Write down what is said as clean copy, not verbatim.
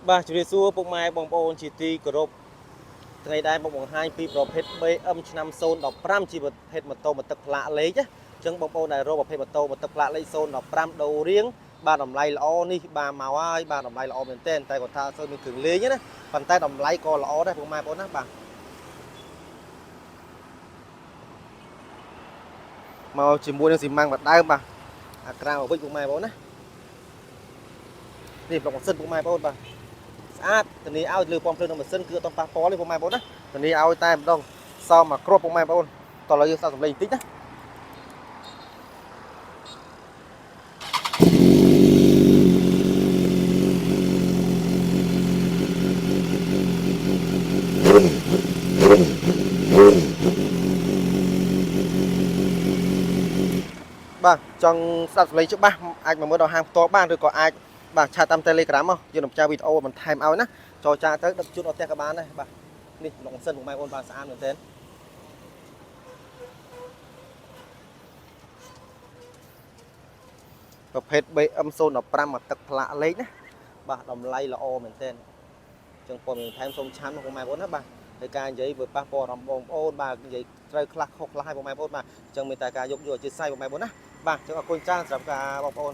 បាទជំរាបសួរពុកម៉ែបងប្អូនជាទីគោរពថ្ងៃដែរមកបង្ហាញពីប្រភេទ BM ឆ្នាំ015ជាប្រភេទម៉ូតូមកទឹកផ្លាកលេខអញ្ចឹងបងប្អូនដែលរកប្រភេទម៉ូតូមកទឹកផ្លាកលេខ015ដូររៀងបាទតម្លៃល្អនេះបាទមកហើយបាទតម្លៃល្អមែនទែនតែគាត់ថាសូវមានគ្រឿងលេងណាប៉ុន្តែតម្លៃក៏ល្អដែរពុកម៉ែបងប្អូនណាបាទមកជាមួយនឹងស៊ីម៉ាំងម្ដងបាទអាក្រៅមកវិញពុកម៉ែបងប្អូនណានេះប្លុកម៉ាស៊ីនពុកម៉ែបងប្អូនបាទស្អាតធានាឲ្យលើពំភ្លើងក្នុងម៉ាស៊ីនគឺអត់ប៉ះពាល់ទេពុកម៉ែបងប្អូនណាធានាឲ្យតែម្ដងសមមកគ្រាប់ពុកម៉ែបងប្អូនតោះឥឡូវយើងស្ដាប់សំឡេងបន្តិចណាបាទចង់ស្ដាប់សំឡេងច្បាស់អាចមកមើលដល់ហាងផ្ទាល់បានឬក៏អាចបាទឆាតតាម Telegram មកយើងនឹងផ្សាយវីដេអូបន្ថែមឲ្យណាចរចាទៅដឹកជូនអត់ផ្ទះក៏បានដែរបាទនេះលោកសិនពុកម៉ែបងប្អូនបាទស្អាតមែនទែនប្រភេទ BM 015មកទឹកផ្លាកលេខណាបាទតម្លៃល្អមែនទែនអញ្ចឹងព័ត៌មានបន្ថែមសូមឆានមកពុកម៉ែបងប្អូនណាបាទដោយការនិយាយបើប៉ះពាល់អារម្មណ៍បងប្អូនបាទនិយាយត្រូវខ្លះខុសខ្លះឲ្យពុកម៉ែបងប្អូនបាទអញ្ចឹងមានតែការយកយកអធិស្ឋានពុកម៉ែបងប្អូនណាបាទអញ្ចឹងអរគុណច្រើនសម្រាប់ការបងប្អូន